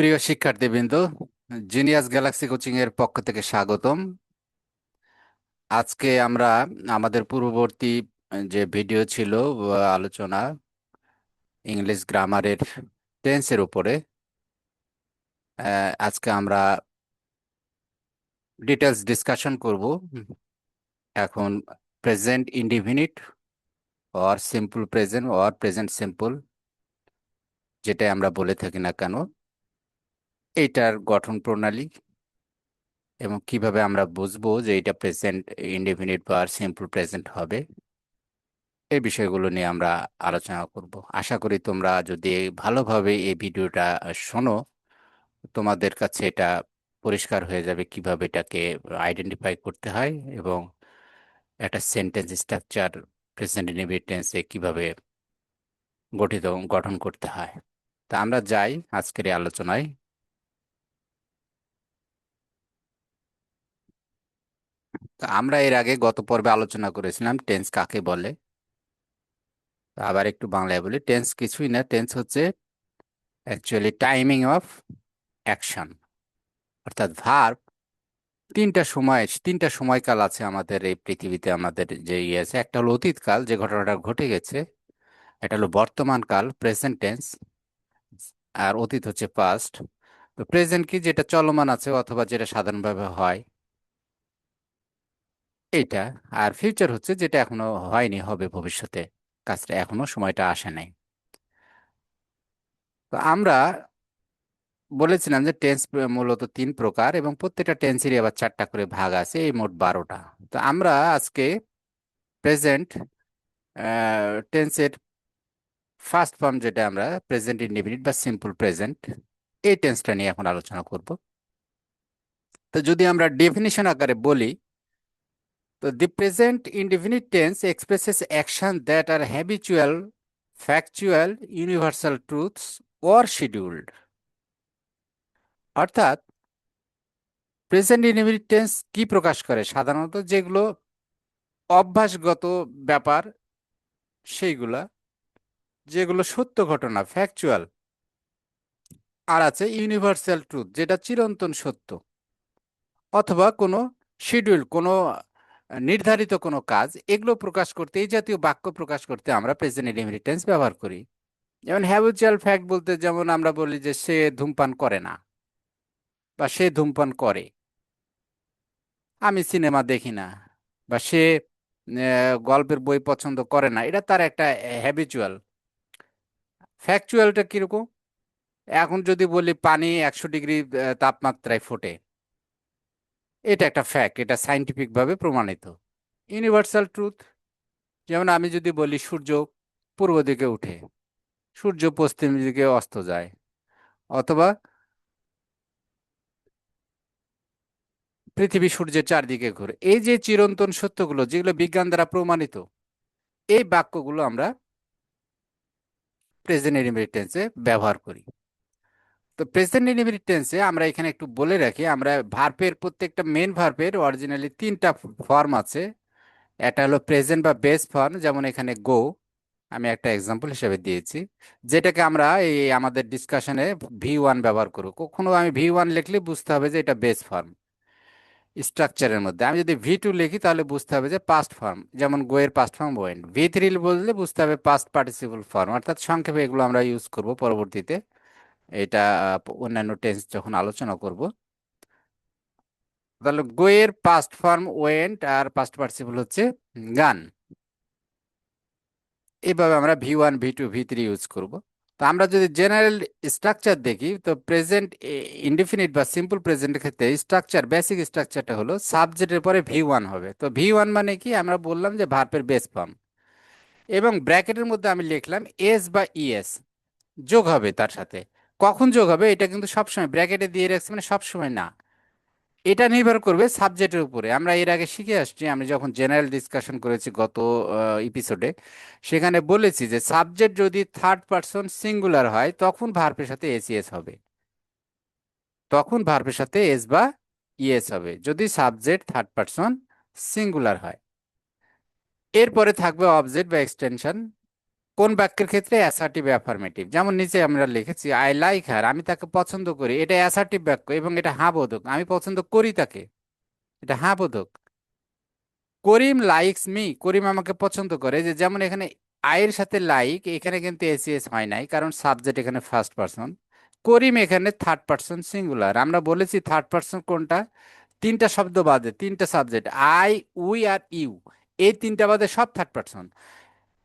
প্রিয় শিক্ষার্থীবৃন্দ, genius Galaxy coaching এর পক্ষ থেকে স্বাগতম। আজকে আমরা আমাদের পূর্ববর্তী যে ভিডিও ছিল আলোচনা ইংলিশ গ্রামারের টেন্সের উপরে, আজকে আমরা ডিটেলস ডিসকাশন করব। এখন present indefinite or simple present or present simple, যেটাই আমরা বলে থাকি না কেন, এইটার গঠন প্রণালী এবং কিভাবে আমরা বুঝবো যে এটা প্রেজেন্ট ইনডিফিনিট বা সিম্পল প্রেজেন্ট হবে, এই বিষয়গুলো নিয়ে আমরা আলোচনা করব। আশা করি তোমরা যদি ভালোভাবে এই ভিডিওটা শোনো, তোমাদের কাছে এটা পরিষ্কার হয়ে যাবে কিভাবে এটাকে আইডেন্টিফাই করতে হয় এবং একটা সেন্টেন্স স্ট্রাকচার প্রেজেন্ট ইনডিফিনিট টেন্সে কিভাবে গঠন করতে হয়। তা আমরা যাই আজকের এই আলোচনায়। তা আমরা এর আগে গত পর্বে আলোচনা করেছিলাম টেন্স কাকে বলে। তা আবার একটু বাংলায় বলি, টেন্স কিছুই না, টেন্স হচ্ছে অ্যাকচুয়ালি টাইমিং অফ অ্যাকশন, অর্থাৎ ভার্ব। তিনটা সময়কাল আছে আমাদের এই পৃথিবীতে, আমাদের যে ইয়ে আছে। একটা হলো অতীতকাল, যে ঘটনাটা ঘটে গেছে। এটা হলো বর্তমান কাল, প্রেজেন্ট টেন্স। আর অতীত হচ্ছে পাস্ট। তো প্রেজেন্ট কি, যেটা চলমান আছে অথবা যেটা সাধারণভাবে হয়, এইটা। আর ফিউচার হচ্ছে যেটা এখনো হয়নি, হবে ভবিষ্যতে, কাজটা এখনো সময়টা আসে নাই। তো আমরা বলেছিলাম যে টেন্স মূলত তিন প্রকার এবং প্রত্যেকটা টেন্সেরই আবার চারটা করে ভাগ আছে, এই মোট 12টা। তো আমরা আজকে প্রেজেন্ট টেন্সের ফার্স্ট ফর্ম, যেটা আমরা প্রেজেন্ট ইনডিফিনিট বা সিম্পল প্রেজেন্ট, এই টেন্সটা নিয়ে এখন আলোচনা করব। তো যদি আমরা ডেফিনিশন আকারে বলি, তো the present indefinite tense expresses action that are habitual, factual, universal truths or scheduled. অর্থাৎ প্রেজেন্ট ইনডিফিনিট টেন্স কি প্রকাশ করে? সাধারণত যেগুলো অভ্যাসগত ব্যাপার সেইগুলা, যেগুলো সত্য ঘটনা, ফ্যাকচুয়াল। আর আছে ইউনিভার্সাল ট্রুথ, যেটা চিরন্তন সত্য। অথবা কোনো শিডিউল, কোনো নির্ধারিত কোনো কাজ, এগুলো প্রকাশ করতে, এই জাতীয় বাক্য প্রকাশ করতে আমরা প্রেজেন্ট ইনডিফিনিট টেন্স ব্যবহার করি। যেমন হ্যাবিচুয়াল ফ্যাক্ট বলতে যেমন আমরা বলি যে সে ধূমপান করে না বা সে ধূমপান করে, আমি সিনেমা দেখি না, বা সে গল্পের বই পছন্দ করে না, এটা তার একটা হ্যাবিচুয়াল। ফ্যাকচুয়ালটা কিরকম? এখন যদি বলি পানি 100 ডিগ্রি তাপমাত্রায় ফোটে, এটা একটা ফ্যাক্ট, এটা সাইন্টিফিক ভাবে প্রমাণিত। ইউনিভার্সাল ট্রুথ, যেমন আমি যদি বলি সূর্য পূর্ব দিকে উঠে, সূর্য পশ্চিম দিকে অস্ত যায়, অথবা পৃথিবী সূর্যের চারদিকে ঘুরে, এই যে চিরন্তন সত্যগুলো যেগুলো বিজ্ঞান দ্বারা প্রমাণিত, এই বাক্যগুলো আমরা প্রেজেন্ট ইনডিফিনিট টেন্সে ব্যবহার করি। তো প্রেজেন্ট ইনডিফিনিট টেন্সে আমরা এখানে একটু বলে রাখি, আমরা ভার্বের প্রত্যেকটা মেন ভার্বের অরিজিনালি তিনটা ফর্ম আছে। একটা হলো প্রেজেন্ট বা বেস ফর্ম, যেমন এখানে গো, আমি একটা এক্সাম্পল হিসেবে দিয়েছি, যেটাকে আমরা এই আমাদের ডিসকাশনে V1 ব্যবহার করব। কখনো আমি V1 লিখলে বুঝতে হবে যে এটা বেস ফর্ম স্ট্রাকচারের মধ্যে। আমি যদি V2 লিখি তাহলে বুঝতে হবে যে পাস্ট ফর্ম, যেমন গো এর পাস্ট ফর্ম ওয়েন্ট। V3 বললে বুঝতে হবে পাস্ট পার্টিসিপল ফর্ম। অর্থাৎ সংক্ষেপে এগুলো আমরা ইউজ করব পরবর্তীতে, এটা অন্যান্য টেন্স যখন আলোচনা করব। তাহলে গো এর পাস্ট ফর্ম ওয়েন্ট আর পাস্ট পার্টিসিপল হচ্ছে গান। এইভাবে আমরা V1, V2, V3 ইউজ করব। তো আমরা যদি জেনারেল স্ট্রাকচার দেখি, তো প্রেজেন্ট ইনডিফিনিট বা সিম্পল প্রেজেন্টের ক্ষেত্রে স্ট্রাকচার, বেসিক স্ট্রাকচারটা হলো সাবজেক্টের পরে V1 হবে। তো V1 মানে কি? আমরা বললাম যে ভার্বের বেস ফর্ম, এবং ব্র্যাকেটের মধ্যে আমি লিখলাম এস বা ইএস যোগ হবে তার সাথে। কখন যোগ হবে এটা কিন্তু সবসময় ব্র্যাকেটে দিয়ে রাখছি, মানে সবসময় না, এটা নির্ভর করবে সাবজেক্টের উপরে। আমরা এর আগে শিখে আসছি, আমি যখন জেনারেল ডিসকাশন করেছি গত এপিসোডে, সেখানে বলেছি যে সাবজেক্ট যদি থার্ড পারসন সিঙ্গুলার হয় তখন ভার্বের সাথে এসিএস হবে, তখন ভার্বের সাথে এস বা ইএস হবে যদি সাবজেক্ট থার্ড পারসন সিঙ্গুলার হয়। এরপরে থাকবে অবজেক্ট বা এক্সটেনশন, কোন বাক্যের ক্ষেত্রে অ্যাসার্টিভ অ্যাফার্মেটিভ? যেমন নিচে আমরা লিখেছি আই লাইক হার, আমি তাকে পছন্দ করি, এটা অ্যাসার্টিভ বাক্য এবং এটা হ্যাঁ বোধক। আমি পছন্দ করি তাকে, এটা হ্যাঁ বোধক। করিম লাইকস মি, করিম আমাকে পছন্দ করে। যে যেমন এখানে আয়ের সাথে লাইক, এখানে কিন্তু এসিএস হয় নাই কারণ সাবজেক্ট এখানে ফার্স্ট পারসন। করিম এখানে থার্ড পারসন সিঙ্গুলার। আমরা বলেছি থার্ড পারসন কোনটা? তিনটা শব্দ বাদে, তিনটা সাবজেক্ট আই, উই আর ইউ, এই তিনটা বাদে সব থার্ড পারসন।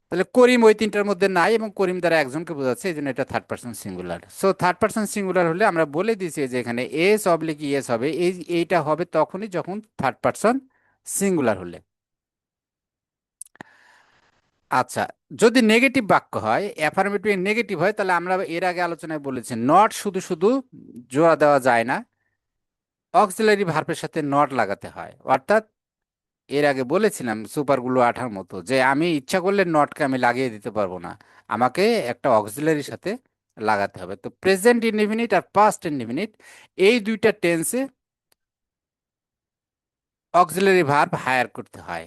তাহলে করিম ওই তিনটার মধ্যে নাই এবং করিম দ্বারা একজনকে বোঝাচ্ছে, এই জন্য এটা third person singular. So third person singular হলে আমরা বলে দিয়েছি যে এখানে এস অবলিক ইএস হবে, এইটা হবে তখনই যখন থার্ড পারসন সিঙ্গুলার হলে। আচ্ছা, যদি নেগেটিভ বাক্য হয়, অ্যাফার্মেটিভ নেগেটিভ হয়, তাহলে আমরা এর আগে আলোচনায় বলেছি নট শুধু শুধু জোড়া দেওয়া যায় না, অক্সিলারি ভার্বের সাথে নট লাগাতে হয়। অর্থাৎ এর আগে বলেছিলাম সুপারগুলো আঠার মতো, যে আমি ইচ্ছা করলে নটকে আমি লাগিয়ে দিতে পারবো না, আমাকে একটা অক্সিলারির সাথে লাগাতে হবে। তো প্রেজেন্ট ইনডিফিনিট আর পাস্ট ইনডিফিনিট এই দুইটা টেন্সে অক্সিলারি ভার্ব হায়ার করতে হয়,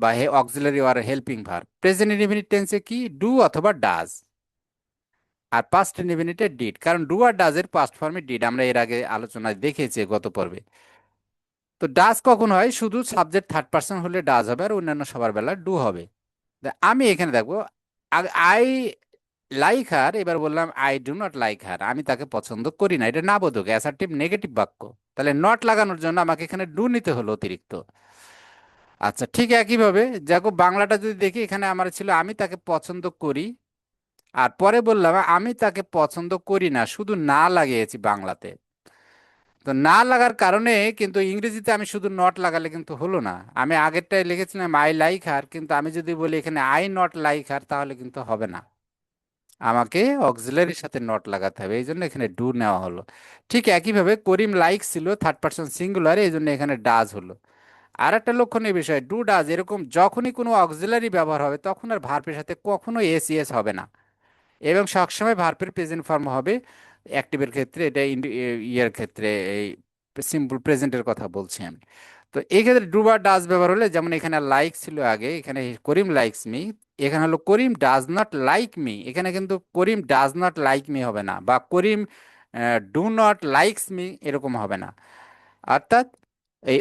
বা অক্সিলারি আর হেল্পিং ভার্ব। প্রেজেন্ট ইনডিফিনিট টেন্সে কি ডু অথবা ডাজ, আর পাস্ট ইনডিফিনিটে ডিড, কারণ ডু আর ডাজ এর পাস্ট ফর্মে ডিড, আমরা এর আগে আলোচনায় দেখেছি গত পর্বে। তো ডাজ কখন হয়? শুধু সাবজেক্ট থার্ড পার্সন হলে ডাজ হবে, আর অন্যান্য সবার বেলা ডু হবে। আমি এখানে দেখবো আই লাইক হার, এবার বললাম I do not like her, আমি তাকে পছন্দ করি না, এটা না বোধক অ্যাসার্টিভ নেগেটিভ বাক্য। তাহলে নট লাগানোর জন্য আমাকে এখানে ডু নিতে হলো অতিরিক্ত। আচ্ছা, ঠিক একইভাবে দেখো বাংলাটা যদি দেখি, এখানে আমার ছিল আমি তাকে পছন্দ করি, আর পরে বললাম আমি তাকে পছন্দ করি না, শুধু না লাগিয়েছি বাংলাতে। তো না লাগার কারণে কিন্তু ইংরেজিতে আমি শুধু নট লাগালে কিন্তু হলো না। আমি আগেরটাই লিখেছিলাম আই লাইক হার, কিন্তু আমি যদি বলি এখানে আই নট লাইক হার, তাহলে কিন্তু হবে না, আমাকে অক্সিলারির সাথে নট লাগাতে হবে, এই জন্য এখানে ডু নেওয়া হলো। ঠিক একইভাবে করিম লাইক ছিল থার্ড পারসন সিঙ্গুলার, এই জন্য এখানে ডাজ হলো। আর একটা লক্ষণীয় বিষয়, ডু ডাজ এরকম যখনই কোনো অক্সিলারি ব্যবহার হবে, তখন আর ভার্বের সাথে কখনো এস ইএস হবে না, এবং সবসময় ভার্বের প্রেজেন্ট ফর্ম হবে। অ্যাক্টিভের ক্ষেত্রে এটা, ইয়ের ক্ষেত্রে এই সিম্পল প্রেজেন্টের কথা বলছি আমি। তো এই ক্ষেত্রে ডু বা ডাজ ব্যবহার হলে, যেমন এখানে লাইক ছিল আগে, এখানে করিম লাইকস মি, এখানে হলো করিম ডাজ নট লাইক মি, এখানে কিন্তু করিম ডাজ নট লাইক মি হবে না, বা করিম ডু নট লাইকস মি এরকম হবে না। অর্থাৎ এই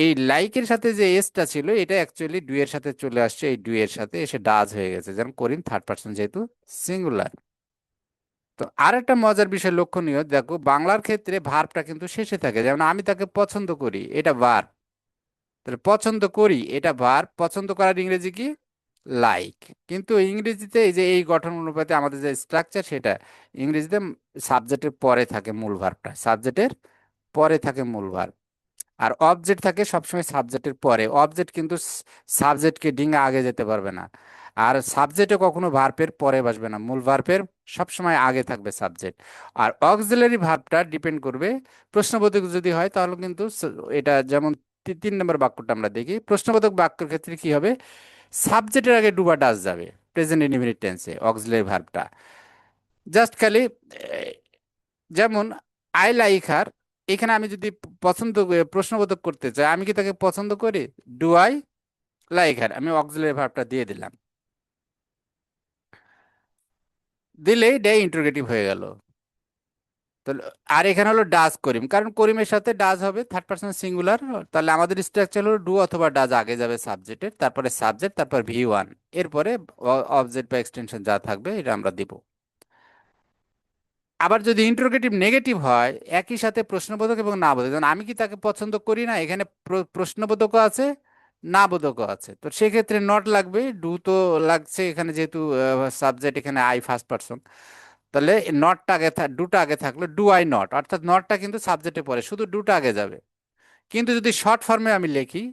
এই লাইকের সাথে যে এসটা ছিল, এটা অ্যাকচুয়ালি ডু এর সাথে চলে আসছে, এই ডু এর সাথে এসে ডাজ হয়ে গেছে, যেমন করিম থার্ড পারসন যেহেতু সিঙ্গুলার। তো আর একটা মজার বিষয় লক্ষণীয়, দেখো বাংলার ক্ষেত্রে ভার্বটা কিন্তু শেষে থাকে, যেমন আমি তাকে পছন্দ করি, এটা ভার্ব। তাহলে পছন্দ করি এটা ভার্ব, পছন্দ করার ইংরেজি কি? লাইক। কিন্তু ইংরেজিতে এই যে এই গঠন অনুপাতে আমাদের যে স্ট্রাকচার, সেটা ইংরেজিতে সাবজেক্টের পরে থাকে মূল ভার্বটা, সাবজেক্টের পরে থাকে মূল ভার্ব। আর অবজেক্ট থাকে সবসময় সাবজেক্টের পরে, অবজেক্ট কিন্তু সাবজেক্টকে ডিঙে আগে যেতে পারবে না। আর সাবজেক্টে কখনো ভার্বের পরে বসবে না, মূল ভার্বের সবসময় আগে থাকবে সাবজেক্ট। আর অক্সিলারি ভার্বটা ডিপেন্ড করবে, প্রশ্নবোধক যদি হয় তাহলে কিন্তু এটা যেমন 3 নম্বর বাক্যটা আমরা দেখি, প্রশ্নবোধক বাক্যের ক্ষেত্রে কি হবে? সাবজেক্টের আগে ডু বা ডাজ যাবে প্রেজেন্ট ইনডিফিনিট টেন্সে অক্সিলারি ভার্বটা। জাস্ট খালি যেমন আই লাইক হার, এখানে আমি যদি প্রশ্নবোধক করতে চাই, আমি কি তাকে পছন্দ করি? ডু আই লাইক হার, আমি অক্সিলারি ভার্বটা দিয়ে দিলাম, দিলেই ডে ইন্টারোগেটিভ হয়ে গেল। তো আর এখানে হলো ডাজ করিম, কারণ করিমের সাথে ডাজ হবে থার্ড পারসন সিঙ্গুলার। তাহলে আমাদের স্ট্রাকচার হলো ডু অথবা ডাজ আগে যাবে সাবজেক্টের, তারপরে সাবজেক্ট, তারপর ভি ওয়ান, এরপরে অবজেক্ট বা এক্সটেনশন যা থাকবে এটা আমরা দিব। আবার যদি ইন্টারোগেটিভ নেগেটিভ হয়, একই সাথে প্রশ্নবোধক এবং না বোধক, যেমন আমি কি তাকে পছন্দ করি না, এখানে প্রশ্নবোধকও আছে, না বোধকও আছে, তো সেক্ষেত্রে নট লাগবে, ডু তো লাগছে এখানে যেহেতু সাবজেক্ট এখানে আই ফার্স্ট পারসন। তাহলে নটটা আগে ডুটা আগে থাকলো ডু আই নট, অর্থাৎ নটটা কিন্তু সাবজেক্টে পড়ে, শুধু ডুটা আগে যাবে। কিন্তু যদি শর্ট ফর্মে আমি লিখি,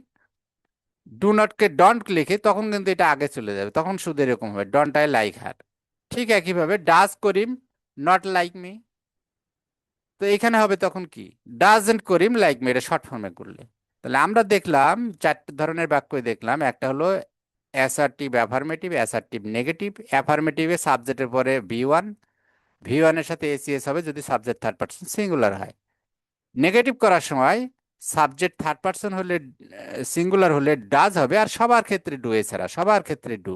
ডু নটকে ডন্ট লিখি, তখন কিন্তু এটা আগে চলে যাবে, তখন শুধু এরকম হবে ডন্ট আই লাইক হার। ঠিক একইভাবে does Karim not like me, তো এখানে হবে তখন কি? ডাজন্ট করিম লাইক মি, এটা শর্ট ফর্মে করলে। তাহলে আমরা দেখলাম 4 ধরনের বাক্যই দেখলাম, একটা হলো অ্যাসার্টিভ অ্যাফার্মেটিভ, অ্যাসার্টিভ নেগেটিভ। অ্যাফার্মেটিভে সাবজেক্টের পরে ভি ওয়ান, ভি ওয়ানের সাথে এসিএস হবে যদি সাবজেক্ট থার্ড পারসন সিঙ্গুলার হয়। নেগেটিভ করার সময় সাবজেক্ট থার্ড পারসন হলে, সিঙ্গুলার হলে ডাজ হবে, আর সবার ক্ষেত্রে ডু, এছাড়া সবার ক্ষেত্রে ডু।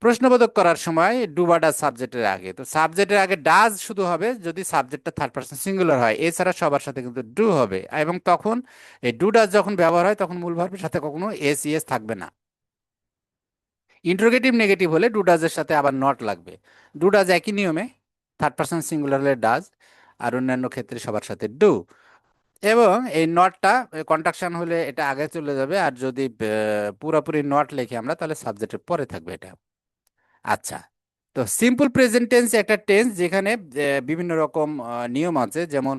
প্রশ্নবোধক করার সময় ডু বা ডাজ সাবজেক্টের আগে, তো সাবজেক্টের আগে ডাজ শুধু হবে যদি সাবজেক্টটা থার্ড পারসন সিঙ্গুলার হয়, এছাড়া সবার সাথে কিন্তু ডু হবে। এবং তখন এই ডু ডাজ যখন ব্যবহার হয় তখন মূল ভার্বের সাথে কখনো এস ইএস থাকবে না। ইন্টারোগেটিভ নেগেটিভ হলে ডু ডাজের সাথে আবার নট লাগবে। ডু ডাজ একই নিয়মে, থার্ড পারসন সিঙ্গুলার হলে ডাজ, আর অন্যান্য ক্ষেত্রে সবার সাথে ডু। এবং এই নটটা কন্ট্রাকশন হলে এটা আগে চলে যাবে, আর যদি পুরোপুরি নট লিখি আমরা তাহলে সাবজেক্টের পরে থাকবে এটা। আচ্ছা, তো সিম্পল প্রেজেন্ট টেন্স একটা টেন্স যেখানে বিভিন্ন রকম নিয়ম আছে, যেমন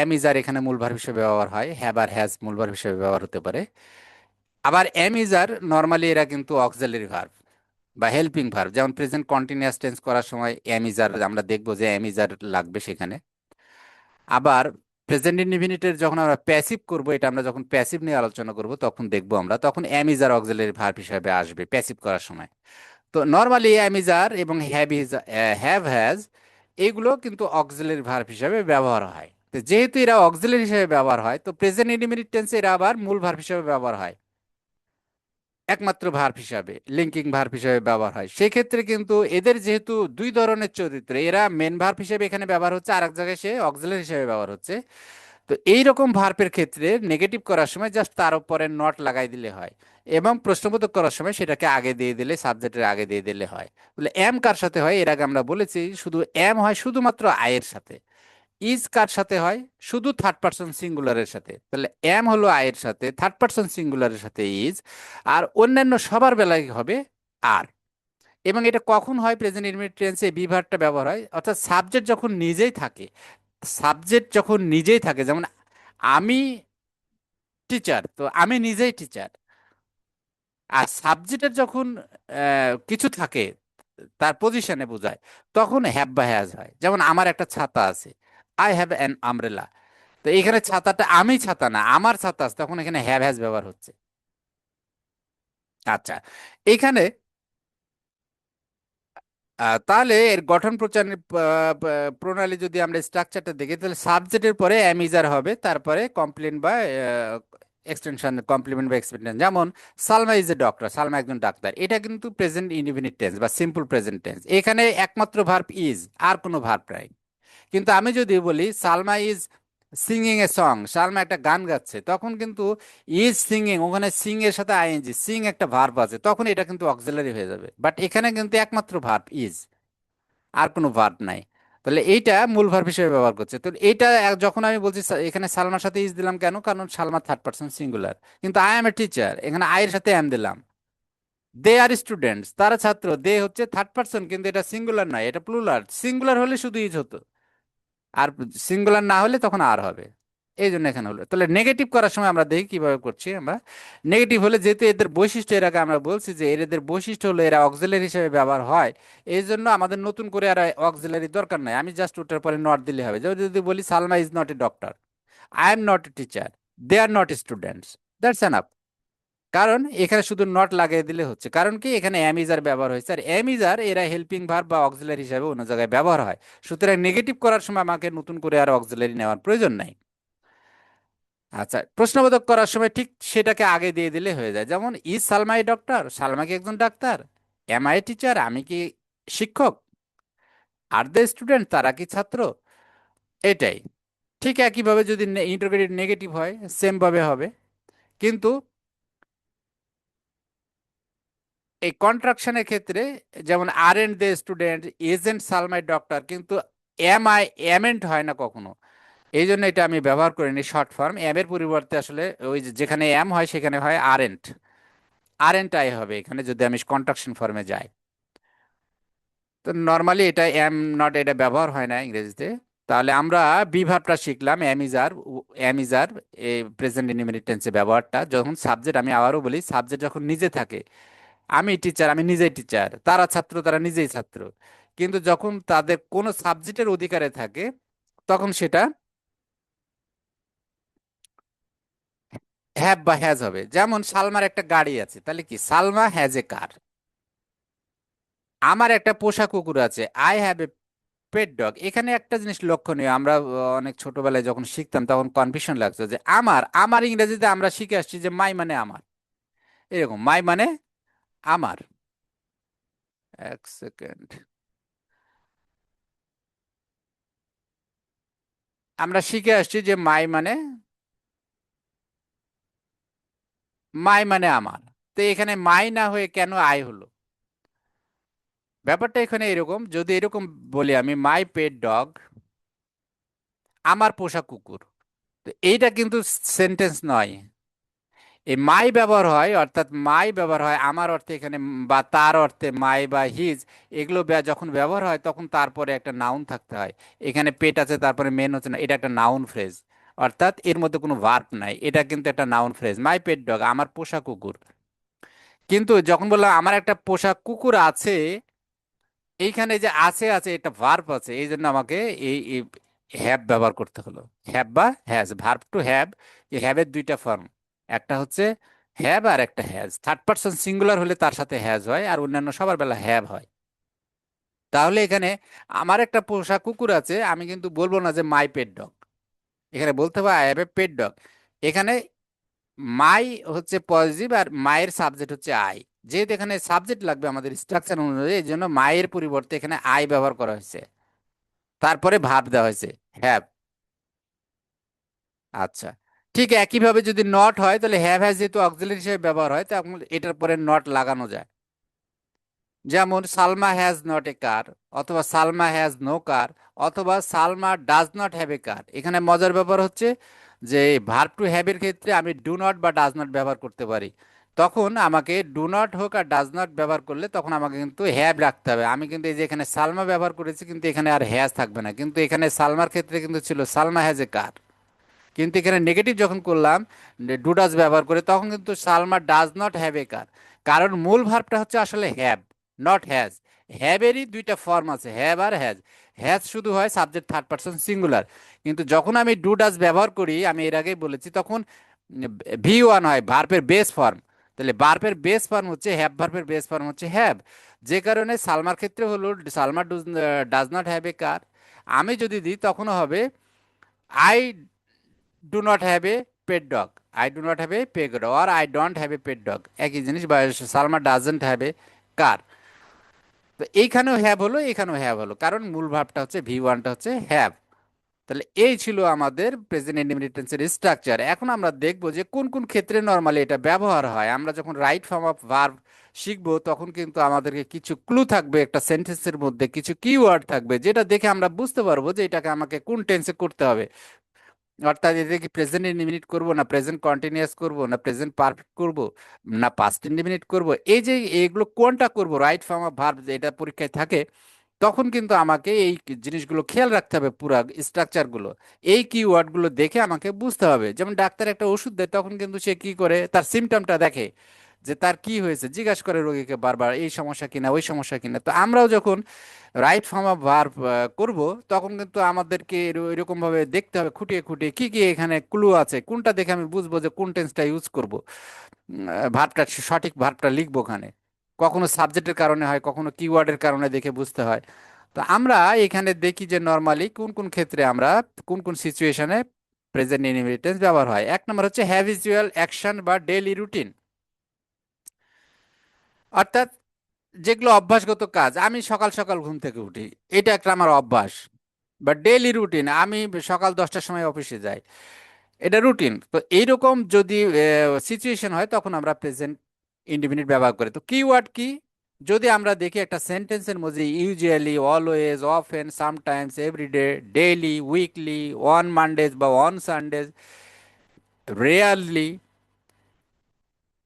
এম ইজ আর এখানে মূল ভার্ব হিসেবে ব্যবহার হয়, হ্যাভ আর হ্যাজ মূল ভার্ব হিসেবে ব্যবহার হতে পারে। আবার এম ইজ আর নর্মালি এরা কিন্তু অক্সিলারি ভার্ব বা হেল্পিং ভার্ব, যেমন প্রেজেন্ট কন্টিনিউয়াস টেন্স করার সময় এম ইজ আর আমরা দেখবো যে এম ইজ আর লাগবে সেখানে। আবার প্রেজেন্ট ইনডিফিনিটের যখন আমরা প্যাসিভ করব, এটা আমরা যখন প্যাসিভ নিয়ে আলোচনা করব তখন দেখবো আমরা, তখন am is are auxiliary verb হিসেবে আসবে প্যাসিভ করার সময়। তো নর্মালি অ্যামিজার এবং হ্যাভ ইজ, হ্যাভ হ্যাজ, এগুলো কিন্তু অক্সিলারি ভার্ব হিসেবে ব্যবহার হয়। তো যেহেতু এরা অক্সিলারি হিসেবে ব্যবহার হয়, তো প্রেজেন্ট ইনডিফিনিট টেন্সে এরা আবার মূল ভার্ব হিসেবে ব্যবহার হয়, একমাত্র ভার্ব হিসাবে, লিঙ্কিং ভার্ব হিসেবে ব্যবহার হয়। সেক্ষেত্রে কিন্তু এদের যেহেতু দুই ধরনের চরিত্র, এরা মেন ভার্ব হিসেবে এখানে ব্যবহার হচ্ছে, আর এক জায়গায় সে অক্সিলারি হিসেবে ব্যবহার হচ্ছে। তো এইরকম ভার্বের ক্ষেত্রে নেগেটিভ করার সময় জাস্ট তার উপরে নট লাগাই দিলে হয়, এবং প্রশ্নবোধক করার সময় সেটাকে আগে দিয়ে দিলে, সাবজেক্টের আগে দিয়ে দিলে হয়। বলে এম কার সাথে হয়, এর আগে আমরা বলেছি শুধু এম হয় শুধুমাত্র আয়ের সাথে। ইজ কার সাথে হয়, শুধু থার্ড পারসন সিঙ্গুলারের সাথে। তাহলে এম হলো আয়ের সাথে, থার্ড পারসন সিঙ্গুলারের সাথে ইজ, আর অন্যান্য সবার বেলায় হবে আর। এবং এটা কখন হয়, প্রেজেন্ট ইনডিফিনিট টেন্সে বি ভার্বটা ব্যবহার হয়, অর্থাৎ সাবজেক্ট যখন নিজেই থাকে। সাবজেক্ট যখন নিজেই থাকে, যেমন আমি টিচার, তো আমি নিজেই টিচার। আর সাবজেক্টের যখন কিছু থাকে তার পজিশনে বোঝায়, তখন হ্যাভ বা হ্যাজ হয়। যেমন আমার একটা ছাতা আছে, আই হ্যাভ অ্যান আমব্রেলা। তো এখানে ছাতাটা আমি ছাতা না, আমার ছাতা আছে, তখন এখানে হ্যাভ হ্যাজ ব্যবহার হচ্ছে। আচ্ছা, এখানে তাহলে এর গঠন প্রণালী যদি আমরা স্ট্রাকচারটা দেখি, তাহলে সাবজেক্টের পরে অ্যামিজার হবে, তারপরে কমপ্লেন বা এক্সটেনশন, কমপ্লিমেন্ট বা এক্সটেনশন। যেমন Salma is a doctor, Salma একজন ডাক্তার, এটা কিন্তু প্রেজেন্ট ইনডিফিনিট টেন্স বা সিম্পল প্রেজেন্ট টেন্স, এখানে একমাত্র ভার্ব ইজ, আর কোনো ভার্ব নাই। কিন্তু আমি যদি বলি Salma is singing a song, Salma একটা গান গাচ্ছে, তখন কিন্তু ইজ সিঙ্গিং, ওখানে সিং এর সাথে আইএনজি, সিং একটা ভার্ব আছে, তখন এটা কিন্তু অক্সিলারি হয়ে যাবে। বাট এখানে কিন্তু একমাত্র ভার্ব ইজ, আর কোনো ভার্ব নাই। তাহলে এইটা মূল ভার্ব হিসেবে ব্যবহার করছে। তো এইটা যখন আমি বলছি এখানে সালমার সাথে ইজ দিলাম কেন, কারণ সালমা থার্ড পারসন সিঙ্গুলার। কিন্তু আই এম এ টিচার, এখানে আই এর সাথে এম দিলাম। দে আর স্টুডেন্টস, তারা ছাত্র, দে হচ্ছে থার্ড পারসন কিন্তু এটা সিঙ্গুলার নয়, এটা প্লুরাল। সিঙ্গুলার হলে শুধু ইজ হতো, আর সিঙ্গুলার না হলে তখন আর হবে। এই জন্য এখানে হলো। তাহলে নেগেটিভ করার সময় আমরা দেখি কিভাবে করছি আমরা। নেগেটিভ হলে যেহেতু এদের বৈশিষ্ট্য, এর আগে আমরা বলছি যে এদের বৈশিষ্ট্য হলো এরা অক্সিলারি হিসেবে ব্যবহার হয়, এই জন্য আমাদের নতুন করে আর অক্সিলারি দরকার নাই, আমি জাস্ট ওটার পরে নট দিলে হবে। যেমন যদি বলি Salma is not a doctor, I am not a teacher, they are not students, that's enough. কারণ এখানে শুধু নট লাগিয়ে দিলে হচ্ছে, কারণ কি এখানে অ্যামিজার ব্যবহার হয়েছে, আর অ্যামিজার এরা হেল্পিং ভার্ব বা অক্সিলারি হিসাবে অন্য জায়গায় ব্যবহার হয়। সুতরাং নেগেটিভ করার সময় আমাকে নতুন করে আর অক্সিলারি নেওয়ার প্রয়োজন নাই। আচ্ছা, প্রশ্নবোধক করার সময় ঠিক সেটাকে আগে দিয়ে দিলে হয়ে যায়। যেমন is Salma a doctor, Salma কি একজন ডাক্তার? এম আই টিচার, আমি কি শিক্ষক? আর দ্য স্টুডেন্ট, তারা কি ছাত্র? এটাই। ঠিক একইভাবে যদি ইন্টারোগেটিভ নেগেটিভ হয়, সেম ভাবে হবে। কিন্তু এই কন্ট্রাকশনের ক্ষেত্রে, যেমন আর এন্ড দ্য স্টুডেন্ট, এজেন্ট সালমাই ডক্টর, কিন্তু এম আই এমেন্ট হয় না কখনো। এই জন্য এটা আমি ব্যবহার করিনি শর্ট ফর্ম, এম এর পরিবর্তে আসলে ওই যেখানে এম হয় সেখানে হয় আরেন্ট, আরেন্ট আই হবে এখানে যদি আমি কন্ট্রাকশন ফর্মে যাই। তো নর্মালি এটা এম নট, এটা ব্যবহার হয় না ইংরেজিতে। তাহলে আমরা বি ভার্বটা শিখলাম, am is are, am is are এই প্রেজেন্ট ইনডিফিনিট টেন্সে ব্যবহারটা যখন সাবজেক্ট, আমি আবারও বলি সাবজেক্ট যখন নিজে থাকে, আমি টিচার, আমি নিজেই টিচার, তারা ছাত্র, তারা নিজেই ছাত্র। কিন্তু যখন তাদের কোনো সাবজেক্টের অধিকারে থাকে, তখন সেটা হ্যাভ বা হ্যাজ হবে। যেমন সালমার একটা গাড়ি আছে, তাহলে কি সালমা হ্যাজ এ কার। আমার একটা পোষা কুকুর আছে, I have a pet dog. এখানে একটা জিনিস লক্ষণীয়, আমরা অনেক ছোটবেলায় যখন শিখতাম তখন কনফিউশন লাগতো যে আমার, আমার ইংরেজিতে আমরা শিখে আসছি যে মাই মানে আমার, এরকম মাই মানে আমার। এক সেকেন্ড। আমরা শিখে আসছি যে মাই মানে আমার। তো এখানে মাই না হয়ে কেন আই হলো? ব্যাপারটা এখানে এরকম, যদি এরকম বলি আমি মাই পেট ডগ, আমার পোষা কুকুর, তো এইটা কিন্তু সেন্টেন্স নয়। এই মাই ব্যবহার হয়, অর্থাৎ মাই ব্যবহার হয় আমার অর্থে এখানে, বা তার অর্থে মাই বা হিজ, এগুলো যখন ব্যবহার হয় তখন তারপরে একটা নাউন থাকতে হয়। এখানে পেট আছে, তারপরে মেন হচ্ছে না, এটা একটা নাউন ফ্রেজ, অর্থাৎ এর মধ্যে কোনো ভার্ব নাই, এটা কিন্তু একটা নাউন ফ্রেজ, মাই পেট ডগ, আমার পোষা কুকুর। কিন্তু যখন বললাম আমার একটা পোষা কুকুর আছে, এইখানে যে আছে আছে এটা ভার্ব আছে, এই জন্য আমাকে এই হ্যাভ ব্যবহার করতে হলো। হ্যাভ বা হ্যাজ, ভার্ব টু হ্যাভ। এই হ্যাভের দুইটা ফর্ম, একটা হচ্ছে হ্যাভ আর একটা হ্যাজ। থার্ড পারসন সিঙ্গুলার হলে তার সাথে হ্যাজ হয়, আর অন্যান্য সবার বেলা হ্যাভ হয়। তাহলে এখানে আমার একটা পোষা কুকুর আছে, আমি কিন্তু বলবো না যে মাই পেট ডগ, এখানে বলতে হবে I have a pet dog. এখানে মাই হচ্ছে পজিটিভ, আর মায়ের সাবজেক্ট হচ্ছে আই। যেহেতু এখানে সাবজেক্ট লাগবে আমাদের স্ট্রাকচার অনুযায়ী, এই জন্য মায়ের পরিবর্তে এখানে আই ব্যবহার করা হয়েছে, তারপরে ভার্ব দেওয়া হয়েছে হ্যাভ। আচ্ছা, ঠিক একইভাবে যদি নট হয়, তাহলে হ্যাভ হ্যাজ যেহেতু অক্সিলারি হিসেবে ব্যবহার হয়, তখন এটার পরে নট লাগানো যায়। যেমন Salma has not a car, অথবা সালমা হ্যাজ নো কার, অথবা Salma does not have a car. এখানে মজার ব্যাপার হচ্ছে যে ভার্ব টু হ্যাভ এর ক্ষেত্রে আমি ডু নট বা ডাজ নট ব্যবহার করতে পারি। তখন আমাকে ডু নট হোক আর ডাজ নট ব্যবহার করলে তখন আমাকে কিন্তু হ্যাভ রাখতে হবে। আমি কিন্তু এই যে এখানে সালমা ব্যবহার করেছি, কিন্তু এখানে আর হ্যাজ থাকবে না, কিন্তু এখানে সালমার ক্ষেত্রে কিন্তু ছিল সালমা হ্যাজ এ কার। কিন্তু এখানে নেগেটিভ যখন করলাম, ডু ডাজ ব্যবহার করে, তখন কিন্তু Salma does not have a car. কারণ মূল ভার্বটা হচ্ছে আসলে হ্যাভ, নট হ্যাজ। হ্যাভেরই দুইটা ফর্ম আছে, হ্যাভ আর হ্যাজ। হ্যাজ শুধু হয় সাবজেক্ট থার্ড পারসন সিঙ্গুলার। কিন্তু যখন আমি ডু ডাজ ব্যবহার করি, আমি এর আগেই বলেছি, তখন ভি ওয়ান হয় ভার্বের বেস ফর্ম। তাহলে ভার্বের বেস ফর্ম হচ্ছে হ্যাভ, ভার্বের বেস ফর্ম হচ্ছে হ্যাভ। যে কারণে সালমার ক্ষেত্রে হলো Salma does not have a car. আমি যদি দিই তখনও হবে I do not have a pet dog, I do not have a pet dog, আর I don't have a pet dog, একই জিনিস। বা Salma doesn't have a car. তো এইখানেও হ্যাভ হলো, এখানেও হ্যাভ হলো, কারণ মূল ভার্বটা হচ্ছে ভি ওয়ানটা হচ্ছে হ্যাভ। তাহলে এই ছিল আমাদের প্রেজেন্ট ইনডেফিনিট টেন্সের স্ট্রাকচার। এখন আমরা দেখব যে কোন কোন ক্ষেত্রে নরমালি এটা ব্যবহার হয়। আমরা যখন রাইট ফর্ম অফ ভার্ব শিখবো, তখন কিন্তু আমাদেরকে কিছু ক্লু থাকবে, একটা সেন্টেন্সের মধ্যে কিছু কিওয়ার্ড থাকবে, যেটা দেখে আমরা বুঝতে পারবো যে এটাকে আমাকে কোন টেন্সে করতে হবে। অর্থাৎ এতে কি প্রেজেন্ট ইনডিফিনিট করব, না প্রেজেন্ট কন্টিনিউয়াস করব, না প্রেজেন্ট পারফেক্ট করব, না পাস্ট ইনডিফিনিট করব, এই যে এগুলো কোনটা করব, রাইট ফর্ম অফ ভার্ব এটা পরীক্ষায় থাকে, তখন কিন্তু আমাকে এই জিনিসগুলো খেয়াল রাখতে হবে, পুরা স্ট্রাকচারগুলো। এই কিওয়ার্ডগুলো দেখে আমাকে বুঝতে হবে। যেমন ডাক্তার একটা ওষুধ দেয়, তখন কিন্তু সে কি করে, তার সিমটমটা দেখে, যে তার কি হয়েছে, জিজ্ঞাসা করে রোগীকে বারবার, এই সমস্যা কিনা ওই সমস্যা কিনা। তো আমরাও যখন রাইট ফর্ম অফ ভার্ব করব, তখন কিন্তু আমাদেরকে এরকম ভাবে দেখতে হবে, খুঁটিয়ে খুঁটিয়ে কি কি এখানে ক্লু আছে, কোনটা দেখে আমি বুঝবো যে কোন টেন্সটা ইউজ করব, ভার্বটা সঠিক ভার্বটা লিখবো ওখানে। কখনো সাবজেক্টের কারণে হয়, কখনো কিওয়ার্ডের কারণে দেখে বুঝতে হয়। তো আমরা এখানে দেখি যে নর্মালি কোন কোন ক্ষেত্রে আমরা, কোন কোন সিচুয়েশনে প্রেজেন্ট ইনডিফিনিট টেন্স ব্যবহার হয়। এক নম্বর হচ্ছে হ্যাবিচুয়াল অ্যাকশন বা ডেইলি রুটিন, অর্থাৎ যেগুলো অভ্যাসগত কাজ। আমি সকাল সকাল ঘুম থেকে উঠি, এটা একটা আমার অভ্যাস। বা ডেইলি রুটিন, আমি সকাল 10টার সময় অফিসে যাই, এটা রুটিন। তো এইরকম যদি সিচুয়েশন হয়, তখন আমরা প্রেজেন্ট ইনডিফিনিট ব্যবহার করি। তো কিওয়ার্ড কি? যদি আমরা দেখি একটা সেন্টেন্সের মধ্যে usually, always, often, sometimes, everyday, daily, weekly, on Mondays বা অন সানডেজ, রেয়ারলি,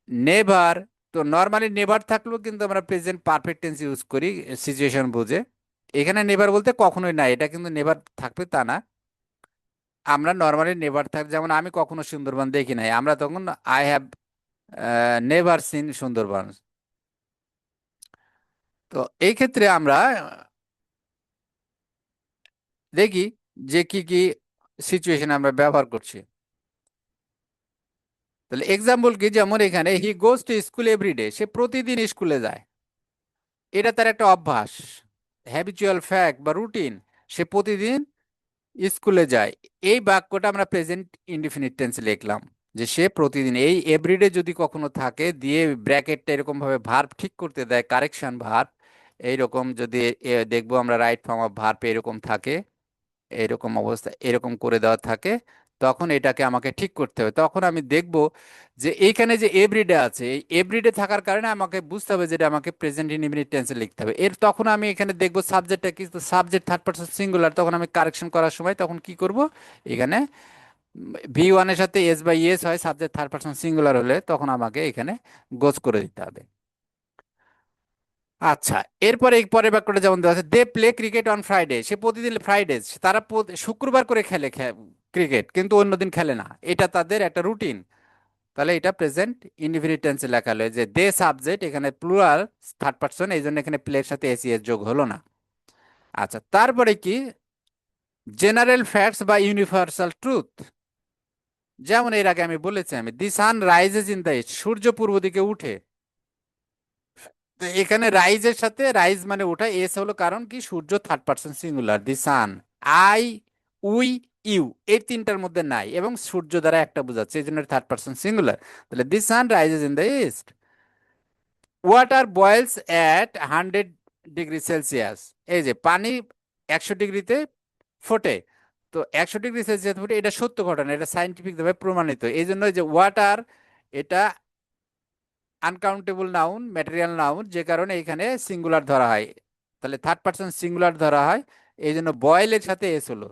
নেভার। তো নর্মালি নেভার থাকলেও কিন্তু আমরা প্রেজেন্ট পারফেক্ট টেন্স ইউজ করি সিচুয়েশন বুঝে। এখানে নেভার বলতে কখনোই না, এটা কিন্তু নেভার থাকবে তা না। আমরা নর্মালি নেভার থাক, যেমন আমি কখনো সুন্দরবন দেখি নাই, আমরা তখন I have never seen Sundarban. তো এই ক্ষেত্রে আমরা দেখি যে কি কি সিচুয়েশন আমরা ব্যবহার করছি। তাহলে এক্সাম্পল কি, যেমন এখানে হি গোজ টু স্কুল এভরিডে, সে প্রতিদিন স্কুলে যায়, এটা তার একটা অভ্যাস, হ্যাবিচুয়াল ফ্যাক্ট বা রুটিন, সে প্রতিদিন স্কুলে যায়। এই বাক্যটা আমরা প্রেজেন্ট ইনডিফিনিট টেন্সে লিখলাম, যে সে প্রতিদিন। এই এভরিডে যদি কখনো থাকে দিয়ে ব্র্যাকেটটা এরকম ভাবে ভার্ব ঠিক করতে দেয়, কারেকশন ভার্ব, এইরকম যদি দেখবো আমরা রাইট ফর্ম অফ ভার্ব এরকম থাকে, এরকম অবস্থা এরকম করে দেওয়া থাকে, তখন এটাকে আমাকে ঠিক করতে হবে। তখন আমি দেখব যে এইখানে যে এভরিডে আছে, এই এভরিডে থাকার কারণে আমাকে বুঝতে হবে যেটা আমাকে প্রেজেন্ট ইনডিফিনিট টেন্সে লিখতে হবে। এর তখন আমি এখানে দেখব সাবজেক্টটা কি, তো সাবজেক্ট থার্ড পারসন সিঙ্গুলার, তখন আমি কারেকশন করার সময় তখন কি করব, এখানে ভি ওয়ানের সাথে এস বাই এস হয়, সাবজেক্ট থার্ড পারসন সিঙ্গুলার হলে তখন আমাকে এখানে গোজ করে দিতে হবে। আচ্ছা, এরপরে এই পরের বাক্যটা যেমন দেওয়া আছে, they play cricket on Friday, সে প্রতিদিন ফ্রাইডে, তারা শুক্রবার করে খেলে ক্রিকেট, কিন্তু অন্যদিন খেলে না, এটা তাদের একটা রুটিন। তাহলে এটা প্রেজেন্ট ইনডিফিনিট টেন্সে লেখা হলো যে দে সাবজেক্ট, এখানে প্লুরাল থার্ড পারসন, এই জন্য এখানে প্লের সাথে এসিএস যোগ হলো না। আচ্ছা, তারপরে কি, জেনারেল ফ্যাক্টস বা ইউনিভার্সাল ট্রুথ, যেমন এর আগে আমি বলেছি, আমি the sun rises in the east, সূর্য পূর্ব দিকে উঠে। তো এখানে রাইজের সাথে, রাইজ মানে ওঠা, এস হলো কারণ কি সূর্য third person singular, the sun, I, we, you, এই তিনটার মধ্যে নাই, এবং সূর্য দ্বারা একটা বোঝাচ্ছে, এই জন্য থার্ড পারসন সিঙ্গুলার। তাহলে the sun rises in the east, water boils at 100 degree Celsius, এই যে পানি 100 ডিগ্রিতে ফোটে। তো 100 ডিগ্রি সেলসিয়াস ফোটে, এটা সত্য ঘটনা, এটা সাইন্টিফিক ভাবে প্রমাণিত। এই জন্য যে ওয়াটার, এটা আনকাউন্টেবল নাউন, ম্যাটেরিয়াল নাউন, যে কারণে এখানে সিঙ্গুলার ধরা হয়, তাহলে থার্ড পারসন সিঙ্গুলার ধরা হয়, এই জন্য বয়েলের সাথে এস হলো।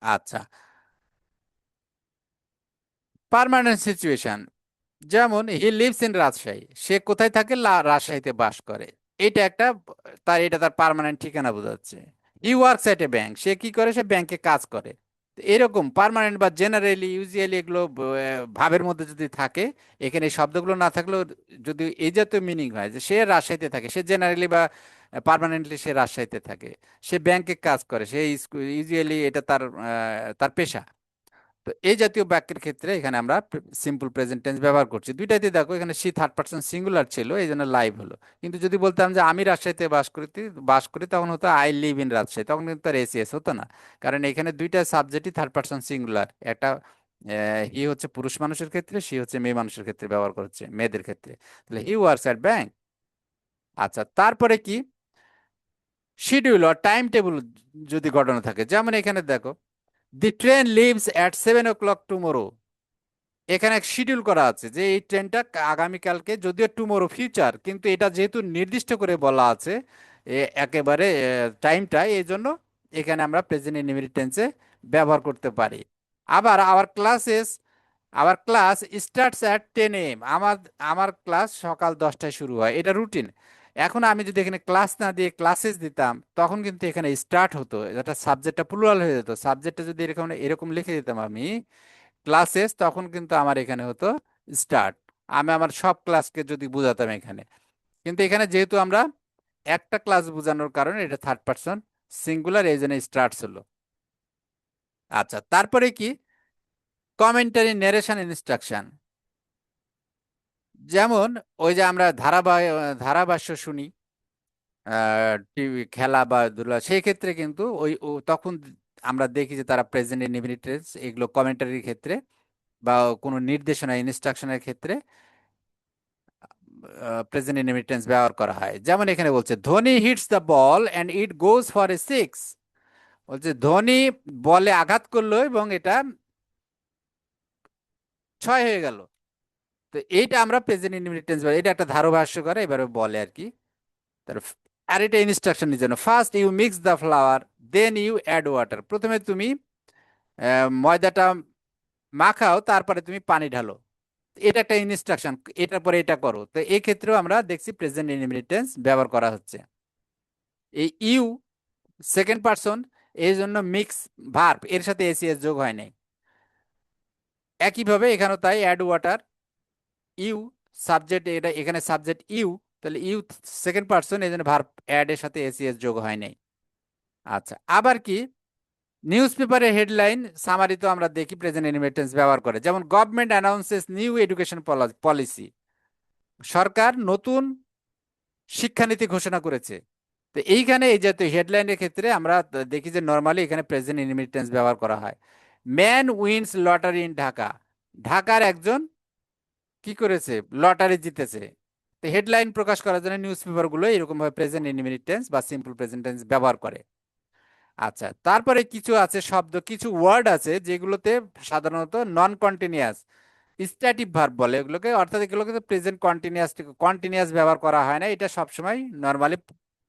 আচ্ছা, পার্মানেন্ট সিচুয়েশন, যেমন হি লিভস ইন রাজশাহী, সে কোথায় থাকে, রাজশাহীতে বাস করে, এটা একটা, এটা তার পার্মানেন্ট ঠিকানা বোঝাচ্ছে। He works at A bank, সে কি করে, সে ব্যাংকে কাজ করে। তো এরকম পার্মানেন্ট বা জেনারেলি, ইউজুয়ালি, এগুলো ভাবের মধ্যে যদি থাকে, এখানে এই শব্দগুলো না থাকলেও যদি এই জাতীয় মিনিং হয় যে সে রাজশাহীতে থাকে, সে জেনারেলি বা পার্মানেন্টলি সে রাজশাহীতে থাকে, সে ব্যাংকে কাজ করে, সে ইউজুয়ালি এটা তার পেশা। তো এই জাতীয় বাক্যের ক্ষেত্রে এখানে আমরা সিম্পল প্রেজেন্ট টেন্স ব্যবহার করছি। দুইটাইতে দেখো এখানে সি থার্ড পারসন সিঙ্গুলার ছিল, এই জন্য লাইভ হলো। কিন্তু যদি বলতাম যে আমি রাজশাহীতে বাস করি, তখন হতো আই লিভ ইন রাজশাহী, তখন কিন্তু আর এসিএস হতো না। কারণ এখানে দুইটা সাবজেক্টই থার্ড পারসন সিঙ্গুলার, একটা হি হচ্ছে পুরুষ মানুষের ক্ষেত্রে, সি হচ্ছে মেয়ে মানুষের ক্ষেত্রে ব্যবহার করছে, মেয়েদের ক্ষেত্রে। তাহলে হি ওয়ার্কস অ্যাট ব্যাংক। আচ্ছা, তারপরে কি, শিডিউল অর টাইম টেবিল যদি ঘটনা থাকে, যেমন এখানে দেখো, the train leaves at 7 o'clock tomorrow, এখানে শিডিউল করা আছে যে এই ট্রেনটা আগামীকালকে, যদিও টুমোরো ফিউচার, কিন্তু এটা যেহেতু নির্দিষ্ট করে বলা আছে একেবারে টাইমটা, এই জন্য এখানে আমরা প্রেজেন্ট ইনডিফিনিট টেন্সে ব্যবহার করতে পারি। আবার our class starts at 10 AM, আমার আমার ক্লাস সকাল 10টায় শুরু হয়, এটা রুটিন। এখন আমি যদি এখানে ক্লাস না দিয়ে ক্লাসেস দিতাম, তখন কিন্তু এখানে স্টার্ট হতো, এটা সাবজেক্টটা প্লুরাল হয়ে যেত। সাবজেক্টটা যদি এরকম এরকম লিখে দিতাম আমি ক্লাসেস, তখন কিন্তু আমার এখানে হতো স্টার্ট, আমি আমার সব ক্লাসকে যদি বুঝাতাম এখানে। কিন্তু এখানে যেহেতু আমরা একটা ক্লাস বোঝানোর কারণে এটা থার্ড পারসন সিঙ্গুলার, এই জন্য স্টার্টস হলো। আচ্ছা, তারপরে কি, কমেন্টারি, ন্যারেশন, ইনস্ট্রাকশন, যেমন ওই যে আমরা ধারাভাষ্য শুনি, টিভি খেলা বা ধুলা, সেই ক্ষেত্রে কিন্তু তখন আমরা দেখি যে তারা প্রেজেন্ট ইনডিফিনিট টেন্স, এগুলো কমেন্টারির ক্ষেত্রে বা কোনো নির্দেশনা, ইনস্ট্রাকশনের ক্ষেত্রে প্রেজেন্ট ইনডিফিনিট টেন্স ব্যবহার করা হয়। যেমন এখানে বলছে Dhoni hits the ball and it goes for a 6, বলছে ধোনি বলে আঘাত করলো এবং এটা 6 হয়ে গেল। তো এইটা আমরা প্রেজেন্ট ইনডিফিনিট টেন্স, এটা একটা ধারাভাষ্য করে এবারে বলে আর কি। তার আর এটা ইনস্ট্রাকশনের জন্য, first you mix the flour, then you add water, প্রথমে তুমি ময়দাটা মাখাও, তারপরে তুমি পানি ঢালো, এটা একটা ইনস্ট্রাকশন, এটার পরে এটা করো। তো এই ক্ষেত্রেও আমরা দেখছি প্রেজেন্ট ইনডিফিনিট টেন্স ব্যবহার করা হচ্ছে। এই ইউ সেকেন্ড পারসন, এই জন্য মিক্স ভার্ব, এর সাথে এসিএস যোগ হয় নাই। একইভাবে এখানেও তাই, অ্যাড ওয়াটার, ইউ সাবজেক্ট, এটা এখানে সাবজেক্ট ইউ, তাহলে ইউ সেকেন্ড পারসন, এই জন্য ভার্ব অ্যাড এর সাথে এসিএস যোগ হয় নাই। আচ্ছা, আবার কি, নিউজ পেপারের হেডলাইন সামারি তো আমরা দেখি প্রেজেন্ট ইনডিফিনিট টেন্স ব্যবহার করে, যেমন government announces new education policy, সরকার নতুন শিক্ষানীতি ঘোষণা করেছে। তো এইখানে এই জাতীয় হেডলাইনের ক্ষেত্রে আমরা দেখি যে নর্মালি এখানে প্রেজেন্ট ইনডিফিনিট টেন্স ব্যবহার করা হয়। Man wins lottery in Dhaka, ঢাকার একজন কি করেছে, লটারি জিতেছে। তো হেডলাইন প্রকাশ করার জন্য নিউজ পেপার গুলো এরকম ভাবে প্রেজেন্ট ইনডিফিনিট টেন্স বা সিম্পল প্রেজেন্ট টেন্স ব্যবহার করে। আচ্ছা, তারপরে কিছু আছে শব্দ, কিছু ওয়ার্ড আছে যেগুলোতে সাধারণত নন কন্টিনিউয়াস স্ট্যাটিক ভার্ব বলে এগুলোকে, অর্থাৎ এগুলোকে প্রেজেন্ট কন্টিনিউয়াস কন্টিনিউয়াস ব্যবহার করা হয় না, এটা সবসময় নর্মালি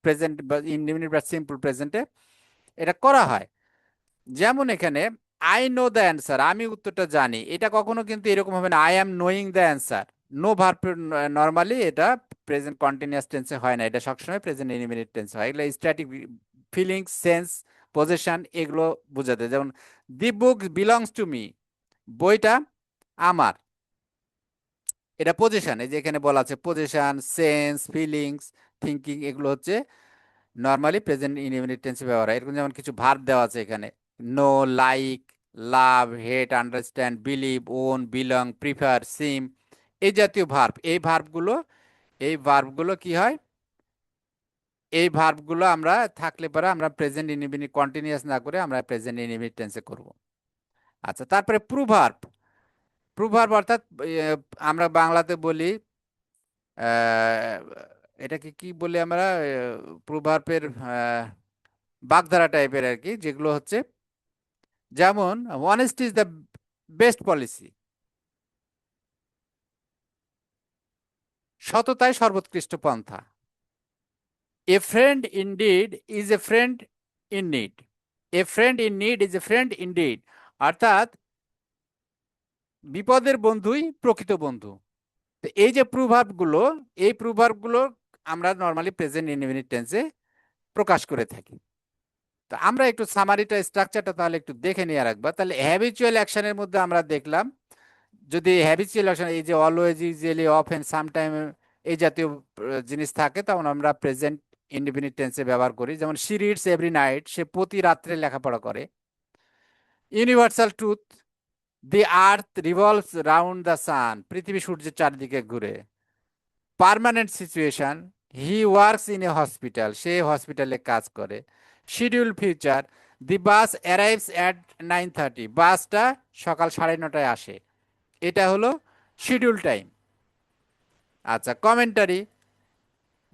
প্রেজেন্ট বা ইনডিফিনিট বা সিম্পল প্রেজেন্টে এটা করা হয়। যেমন এখানে আই নো দ্য অ্যান্সার, আমি উত্তরটা জানি, এটা কখনো কিন্তু এরকম হবে না I am knowing the answer. Know verb normally এটা প্রেজেন্ট কন্টিনিউয়াস টেন্সে হয় না, এটা সবসময় প্রেজেন্ট ইনডিফিনিট টেন্সে হয়। এগুলো স্ট্যাটিক ফিলিংস, সেন্স, পজিশন এগুলো বোঝাতে। যেমন দি বুক বিলংস টু মি, বইটা আমার, এটা পজিশন। এই যে এখানে বলা আছে পজিশন, সেন্স, ফিলিংস, থিঙ্কিং এগুলো হচ্ছে নর্মালি প্রেজেন্ট ইনডিফিনিট টেন্সে ব্যবহার হয়। এরকম যেমন কিছু ভার্ব দেওয়া আছে এখানে, know, like, love, hate, understand, believe, own, belong, prefer, seem, এই জাতীয় ভার্ব। এই ভার্বগুলো কি হয়, এই ভার্বগুলো আমরা থাকলে পরে আমরা প্রেজেন্ট ইনডিফিনিট কন্টিনিউয়াস না করে আমরা প্রেজেন্ট ইনডিফিনিট টেন্সে করব। আচ্ছা, তারপরে প্রুভার্ব। প্রুভার্ব অর্থাৎ আমরা বাংলাতে বলি আহ, এটাকে কি বলি আমরা, প্রুভার্বের বাগধারা টাইপের আর কি, যেগুলো হচ্ছে যেমন honesty is the best policy, সততাই সর্বোৎকৃষ্ট পন্থা। A friend in deed is a friend in need, a friend in need is a friend in deed, অর্থাৎ বিপদের বন্ধুই প্রকৃত বন্ধু। তো এই যে প্রুভার্ব গুলো, এই প্রুভার্ব গুলো আমরা নর্মালি প্রেজেন্ট ইনডিফিনিট টেন্সে প্রকাশ করে থাকি। তো আমরা একটু সামারিটা স্ট্রাকচারটা তাহলে একটু দেখে নিয়ে রাখবা। তাহলে হ্যাবিচুয়াল অ্যাকশনের মধ্যে আমরা দেখলাম, যদি হ্যাবিচুয়াল অ্যাকশন এই যে অলওয়েজ, ইউজুয়ালি, অফেন, সামটাইম এই জাতীয় জিনিস থাকে, তখন আমরা প্রেজেন্ট ইনডিফিনিট টেন্সে ব্যবহার করি। যেমন শি রিডস এভরি নাইট, সে প্রতি রাত্রে লেখাপড়া করে। Universal truth, the earth revolves round the sun, পৃথিবী সূর্যের চারদিকে ঘুরে। Permanent situation, he works in a hospital, সে হসপিটালে কাজ করে। Schedule future, the bus arrives at 9:30, বাসটা সকাল 9:30টায় আসে, এটা হলো শিডিউল টাইম। আচ্ছা, commentary,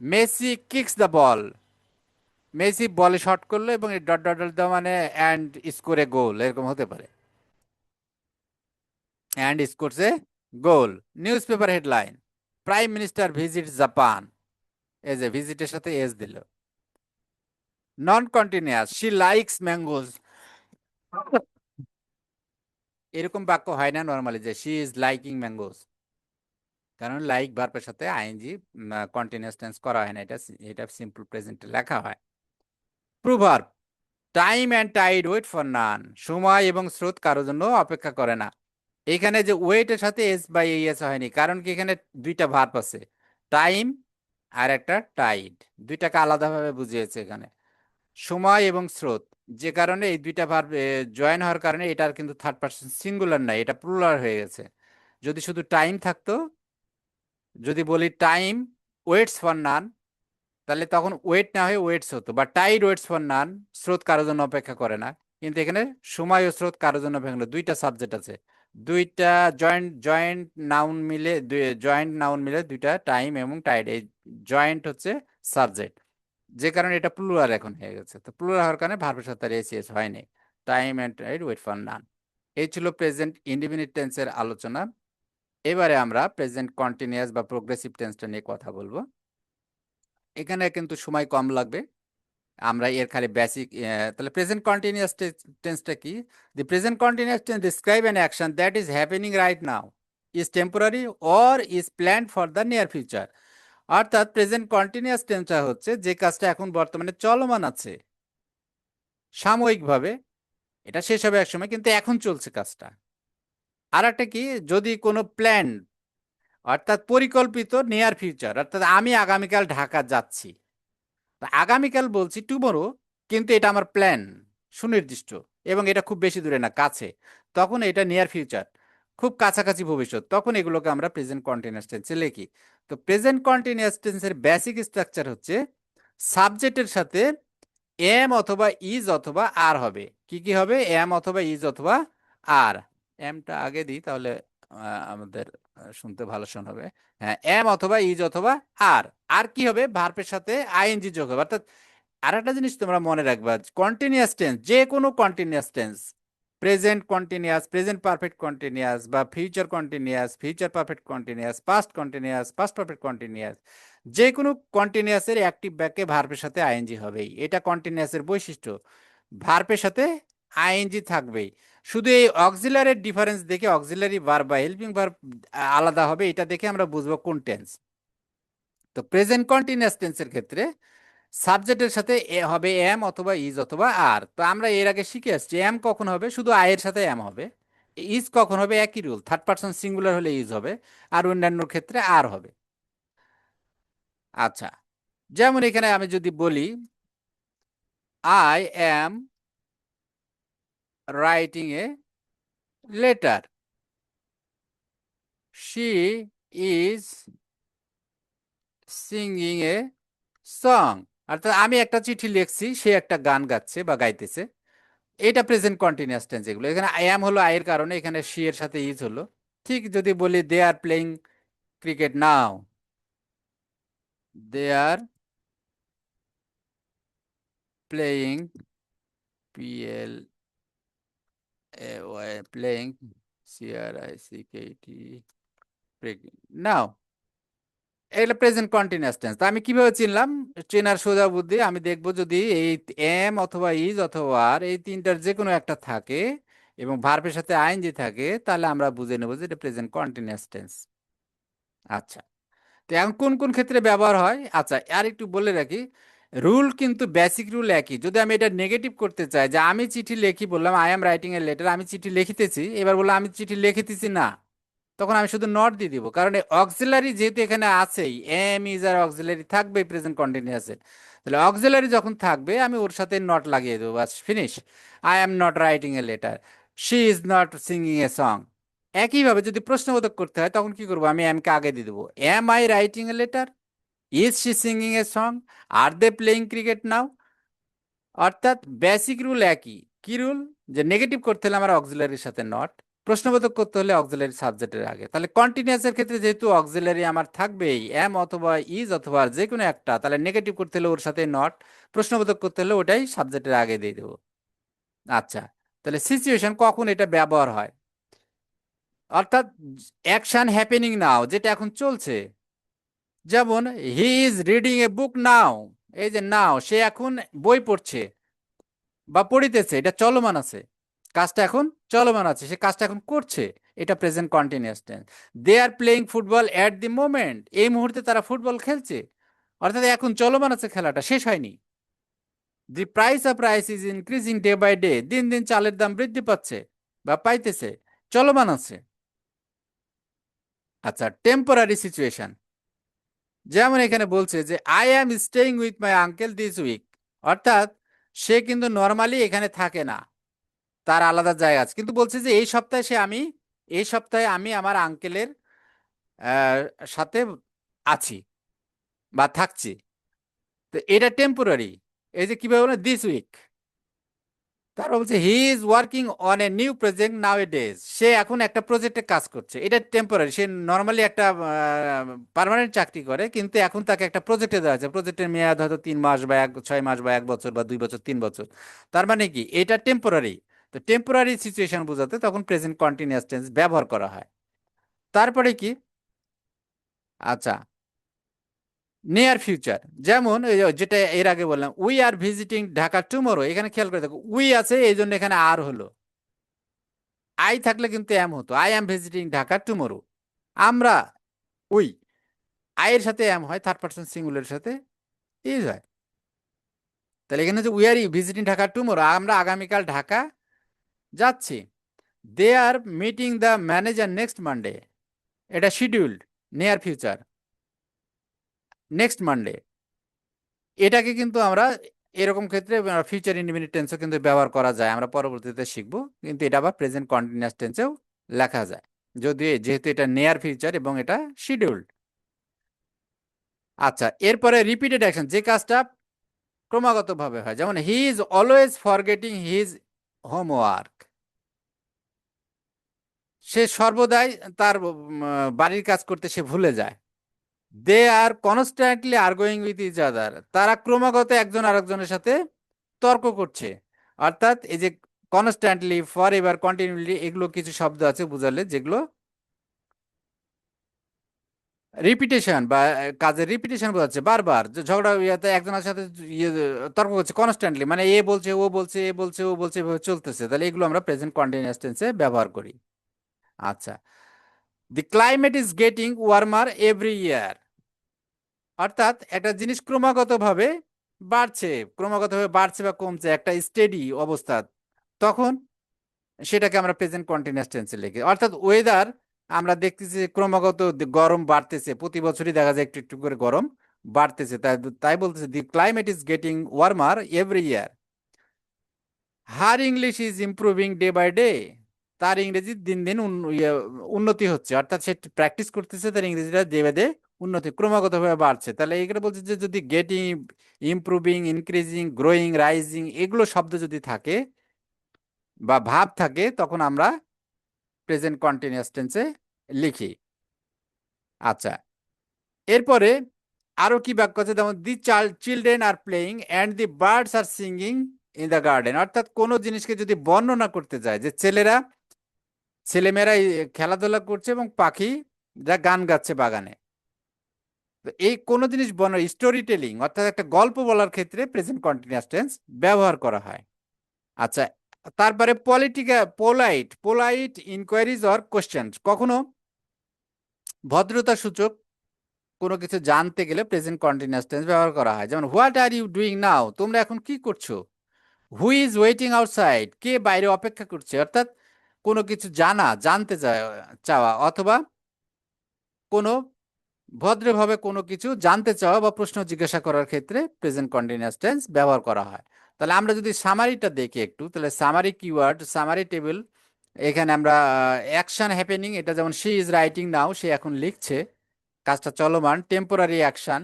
Messi kicks the ball, Messi বলে শট করলো এবং এই ডট ডট ডট দেওয়া মানে অ্যান্ড স্কোরে গোল, এরকম হতে পারে, and scores A goal. News paper headline, prime minister visit Japan, এই যে ভিজিটের সাথে এস দিল। নন কন্টিনিউয়াস, শি লাইকস ম্যাঙ্গোজ, এরকম বাক্য হয় না নর্মালি যে শি ইজ লাইকিং ম্যাঙ্গোজ, কারণ লাইক ভার্বের সাথে আইএনজি কন্টিনিউয়াস টেন্স করা হয় না, এটা এটা সিম্পল প্রেজেন্টে লেখা হয়। Proverb, time and tide wait for none, সময় এবং স্রোত কারোর জন্য অপেক্ষা করে না। এখানে যে ওয়েটের সাথে এস বাই এস হয়নি, কারণ কি এখানে দুইটা ভার্ব আছে, টাইম আর একটা টাইড, দুইটাকে আলাদাভাবে বুঝিয়েছে এখানে। সময় এবং স্রোত, যে কারণে এই দুইটা ভার্ব জয়েন হওয়ার কারণে এটার কিন্তু থার্ড পারসন সিঙ্গুলার নাই, এটা প্লুরাল হয়ে গেছে। যদি শুধু টাইম থাকতো, যদি বলি টাইম ওয়েটস ফর নান, তাহলে তখন ওয়েট না হয়ে ওয়েটস হতো, বা টাইড ওয়েটস ফর নান, স্রোত কারোর জন্য অপেক্ষা করে না। কিন্তু এখানে সময় ও স্রোত কারোর জন্য অপেক্ষা করে না, দুইটা সাবজেক্ট আছে, দুইটা জয়েন্ট জয়েন্ট নাউন মিলে, জয়েন্ট নাউন মিলে দুইটা টাইম এবং টাইড, এই জয়েন্ট হচ্ছে সাবজেক্ট, যে কারণে এটা প্লুরাল এখন হয়ে গেছে। তো প্লুরাল হওয়ার কারণে ভার্বের সাথে আর এসিএস হয়নি, time and tide wait for none. এই ছিল প্রেজেন্ট ইনডিফিনিট টেন্সের আলোচনা। এবারে আমরা প্রেজেন্ট কন্টিনিউয়াস বা প্রোগ্রেসিভ টেন্সটা নিয়ে কথা বলবো। এখানে কিন্তু সময় কম লাগবে, আমরা এর খালি বেসিক। তাহলে প্রেজেন্ট কন্টিনিউয়াস টেন্সটা কি? The present continuous tense describe an action that is happening right now, is temporary or is planned for the near future. অর্থাৎ প্রেজেন্ট কন্টিনিউয়াস টেন্সটা হচ্ছে যে কাজটা এখন বর্তমানে চলমান আছে সাময়িকভাবে, এটা শেষ হবে একসময়, কিন্তু এখন চলছে কাজটা। আর একটা কি, যদি কোনো প্ল্যান অর্থাৎ পরিকল্পিত নিয়ার ফিউচার, অর্থাৎ আমি আগামীকাল ঢাকা যাচ্ছি, তা আগামীকাল বলছি টুমরো, কিন্তু এটা আমার প্ল্যান, সুনির্দিষ্ট, এবং এটা খুব বেশি দূরে না, কাছে, তখন এটা নিয়ার ফিউচার, খুব কাছাকাছি ভবিষ্যৎ, তখন এগুলোকে আমরা প্রেজেন্ট কন্টিনিউয়াস টেন্সে লিখি। তো প্রেজেন্ট কন্টিনিউয়াস টেন্সের বেসিক স্ট্রাকচার হচ্ছে সাবজেক্টের সাথে এম অথবা ইজ অথবা আর হবে। কি কি হবে? এম অথবা ইজ অথবা আর। এমটা আগে দিই তাহলে আমাদের শুনতে ভালো শোনাবে। হ্যাঁ, এম অথবা ইজ অথবা আর। আর কি হবে, ভার্বের সাথে আইএনজি যোগ হবে। অর্থাৎ আর একটা জিনিস তোমরা মনে রাখবা, কন্টিনিউয়াস টেন্স, যে কোনো continuous tense, present continuous, present perfect continuous, বা future continuous, future perfect continuous, past continuous, past perfect continuous, যে কোনো কন্টিনিউয়াসের অ্যাক্টিভ ব্যাকে ভার্বের সাথে আইএনজি হবেই। এটা কন্টিনিউয়াসের বৈশিষ্ট্য, ভার্বের সাথে আইএনজি থাকবেই। শুধু এই অক্সিলারির ডিফারেন্স দেখে, অক্সিলারি ভার্ব বা হেল্পিং ভার্ব আলাদা হবে, এটা দেখে আমরা বুঝবো কোন টেন্স। তো প্রেজেন্ট কন্টিনিউয়াস টেন্সের ক্ষেত্রে সাবজেক্টের সাথে হবে এম অথবা ইজ অথবা আর। তো আমরা এর আগে শিখে আসছি এম কখন হবে, শুধু আই এর সাথে এম হবে। ইজ কখন হবে, একই রুল, থার্ড পারসন সিঙ্গুলার হলে ইজ হবে, আর অন্যান্য ক্ষেত্রে আর হবে। আচ্ছা, যেমন এখানে আমি যদি বলি I am writing a letter, she is singing a song. অর্থাৎ আমি একটা চিঠি লিখছি, সে একটা গান গাচ্ছে বা গাইতেছে। এটা প্রেজেন্ট কন্টিনিউয়াস টেন্স। এগুলো এখানে আই অ্যাম হলো আই এর কারণে, এখানে শি এর সাথে ইজ হলো। ঠিক যদি বলি they are playing cricket now, they are playing, P L A Y, playing, C R I C K E, T. এগুলো প্রেজেন্ট কন্টিনিউয়াস টেন্স। তো আমি কিভাবে চিনলাম? চেনার সোজা বুদ্ধি, আমি দেখবো যদি এই এম অথবা ইজ অথবা আর এই তিনটার যে কোনো একটা থাকে এবং ভার্বের সাথে আইএনজি থাকে, তাহলে আমরা বুঝে নেবো যে এটা প্রেজেন্ট কন্টিনিউয়াস টেন্স। আচ্ছা, তো এখন কোন কোন ক্ষেত্রে ব্যবহার হয়? আচ্ছা, আর একটু বলে রাখি, রুল কিন্তু বেসিক রুল একই। যদি আমি এটা নেগেটিভ করতে চাই, যে আমি চিঠি লিখি, বললাম I am writing a letter, আমি চিঠি লিখিতেছি, এবার বললাম আমি চিঠি লিখিতেছি না, তখন আমি শুধু নট দিয়ে দিব, কারণ অক্সিলারি যেহেতু এখানে আছেই, এম ইজ আর অক্সিলারি থাকবে প্রেজেন্ট কন্টিনিউয়াসে। তাহলে অক্সিলারি যখন থাকবে আমি ওর সাথে নট লাগিয়ে দেবো, বাস finish. I am not writing a letter, she is not singing a song. একইভাবে যদি প্রশ্নবোধক করতে হয়, তখন কি করবো, আমি এম কে আগে দিয়ে দেবো। Am I writing a letter, is she singing a song, are they playing cricket now. অর্থাৎ বেসিক রুল একই। কি রুল? যে নেগেটিভ করতে হলে আমার অক্সিলারির সাথে নট, প্রশ্নবোধক করতে হলে অক্সিলারি সাবজেক্টের আগে। তাহলে কন্টিনিউয়াসের ক্ষেত্রে যেহেতু অক্সিলারি আমার থাকবেই, এম অথবা ইজ অথবা যে কোনো একটা, তাহলে নেগেটিভ করতে হলে ওর সাথে নট, প্রশ্নবোধক করতে হলে ওটাই সাবজেক্টের আগে দিয়ে দেবো। আচ্ছা, তাহলে সিচুয়েশন কখন এটা ব্যবহার হয়? অর্থাৎ অ্যাকশন হ্যাপেনিং নাও, যেটা এখন চলছে। যেমন হি ইজ রিডিং এ বুক নাও, এই যে নাও, সে এখন বই পড়ছে বা পড়িতেছে, এটা চলমান আছে, কাজটা এখন চলমান আছে, সে কাজটা এখন করছে। এটা present continuous tense. They are playing football at the moment, এই মুহূর্তে তারা ফুটবল খেলছে, অর্থাৎ এখন চলমান আছে, খেলাটা শেষ হয়নি। The price of rice is increasing day by day, দিন দিন চালের দাম বৃদ্ধি পাচ্ছে বা পাইতেছে, চলমান আছে। আচ্ছা, টেম্পোরারি সিচুয়েশন, যেমন এখানে বলছে যে I am staying with my uncle this week. অর্থাৎ সে কিন্তু নর্মালি এখানে থাকে না, তার আলাদা জায়গা আছে, কিন্তু বলছে যে এই সপ্তাহে আমি আমার আঙ্কেলের সাথে আছি বা থাকছি। তো এটা টেম্পোরারি। এই যে কিভাবে বলে দিস উইক, তারপর বলছে he is working on a new project nowadays, সে এখন একটা প্রজেক্টে কাজ করছে। এটা টেম্পোরারি। সে নর্মালি একটা পার্মানেন্ট চাকরি করে, কিন্তু এখন তাকে একটা প্রজেক্টে দেওয়া আছে, প্রজেক্টের মেয়াদ হয়তো 3 মাস বা 6 মাস বা 1 বছর বা 2 বছর 3 বছর। তার মানে কি, এটা টেম্পোরারি। তো টেম্পোরারি সিচুয়েশন বোঝাতে তখন প্রেজেন্ট কন্টিনিউয়াস টেন্স ব্যবহার করা হয়। তারপরে কি? আচ্ছা, নিয়ার ফিউচার, যেমন এই যেটা এর আগে বললাম, we are visiting Dhaka tomorrow, এখানে খেয়াল করে দেখো উই আছে, এই জন্য এখানে আর হলো। আই থাকলে কিন্তু এম হতো, I am visiting Dhaka tomorrow. আমরা, উই, আই এর সাথে এম হয়, থার্ড পারসন সিঙ্গুলারের সাথে ইজ হয়। তাহলে এখানে যে we are visiting Dhaka tomorrow, আমরা আগামীকাল ঢাকা যাচ্ছি। They are meeting the manager next Monday, এটা scheduled, near future, next Monday. এটাকে কিন্তু আমরা এরকম ক্ষেত্রে ফিউচার ইনডিফিনিট টেন্সও কিন্তু ব্যবহার করা যায়, আমরা পরবর্তীতে শিখবো। কিন্তু এটা আবার প্রেজেন্ট কন্টিনিউয়াস টেন্সেও লেখা যায়, যদি যেহেতু এটা নিয়ার ফিউচার এবং এটা শিডিউলড। আচ্ছা, এরপরে রিপিটেড অ্যাকশন, যে কাজটা ক্রমাগত ভাবে হয়, যেমন he is always forgetting his homework, সে সর্বদাই তার বাড়ির কাজ করতে সে ভুলে যায়। They are constantly arguing with each other, তারা ক্রমাগত একজন আরেকজনের সাথে তর্ক করছে। অর্থাৎ এই যে কনস্ট্যান্টলি, ফর এভার, কন্টিনিউলি, এগুলো কিছু শব্দ আছে বুঝালে, যেগুলো রিপিটেশন বা কাজের রিপিটেশন বোঝাচ্ছে, বারবার যে ঝগড়া ইয়াতে একজনের সাথে ইয়ে তর্ক করছে কনস্ট্যান্টলি, মানে এ বলছে ও বলছে, এ বলছে ও বলছে, এভাবে চলতেছে, তাহলে এগুলো আমরা প্রেজেন্ট কন্টিনিউয়াস টেন্সে ব্যবহার করি। আচ্ছা, দি climate is getting warmer every ইয়ার, অর্থাৎ একটা জিনিস ক্রমাগতভাবে বাড়ছে, ক্রমাগতভাবে বাড়ছে বা কমছে, একটা স্টেডি অবস্থা, তখন সেটাকে আমরা প্রেজেন্ট কন্টিনিউয়াস টেন্সে লিখি। অর্থাৎ ওয়েদার আমরা দেখতেছি যে ক্রমাগত গরম বাড়তেছে, প্রতি বছরই দেখা যায় একটু একটু করে গরম বাড়তেছে, তাই তাই বলতেছে the climate is getting warmer every year. Her English is improving day by day, তার ইংরেজি দিন দিন উন্নতি হচ্ছে, অর্থাৎ সে প্র্যাকটিস করতেছে, তার ইংরেজিটা ডে বাই ডে উন্নতি ক্রমাগতভাবে বাড়ছে। তাহলে এখানে বলছে যে যদি getting, improving, increasing, growing, rising এগুলো শব্দ যদি থাকে বা ভাব থাকে, তখন আমরা প্রেজেন্ট কন্টিনিউয়াস টেন্সে লিখি। আচ্ছা, এরপরে আরো কি বাক্য আছে, যেমন the children are playing and the birds are singing in the garden, অর্থাৎ কোনো জিনিসকে যদি বর্ণনা করতে যায় যে ছেলেমেয়েরা খেলাধুলা করছে এবং পাখিরা গান গাচ্ছে বাগানে, তো এই কোনো জিনিস স্টোরি টেলিং অর্থাৎ একটা গল্প বলার ক্ষেত্রে প্রেজেন্ট কন্টিনিউয়াস টেন্স ব্যবহার করা হয়। আচ্ছা, তারপরে polite polite enquiries or question, কখনো ভদ্রতা সূচক কোনো কিছু জানতে গেলে প্রেজেন্ট কন্টিনিউয়াস টেন্স ব্যবহার করা হয়। যেমন what are you doing now, তোমরা এখন কি করছো। হু ইজ ওয়েটিং আউটসাইড, কে বাইরে অপেক্ষা করছে, অর্থাৎ কোনো কিছু জানতে চাওয়া, অথবা কোনো ভদ্রভাবে কোনো কিছু জানতে চাওয়া বা প্রশ্ন জিজ্ঞাসা করার ক্ষেত্রে প্রেজেন্ট কন্টিনিউয়াস টেন্স ব্যবহার করা হয়। তাহলে আমরা যদি সামারিটা দেখি একটু, তাহলে সামারি কিওয়ার্ড, সামারি টেবিল, এখানে আমরা অ্যাকশন হ্যাপেনিং, এটা যেমন শি ইজ রাইটিং নাও, সে এখন লিখছে, কাজটা চলমান। Temporary action,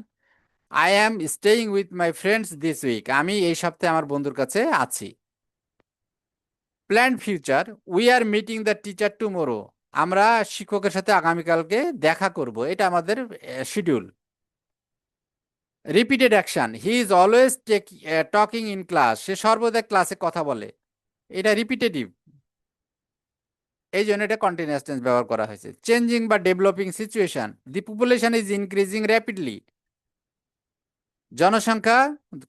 I am staying with my friends this week, আমি এই সপ্তাহে আমার বন্ধুর কাছে আছি। Planned future, we are meeting the teacher tomorrow, আমরা শিক্ষকের সাথে আগামীকালকে দেখা করব, এটা আমাদের schedule. Repeated action, he is always talking in class, সে সর্বদা ক্লাসে কথা বলে, এটা রিপিটেটিভ, এই জন্য এটা কন্টিনিউয়াস টেন্স ব্যবহার করা হয়েছে। চেঞ্জিং বা developing situation, the population is increasing rapidly, জনসংখ্যা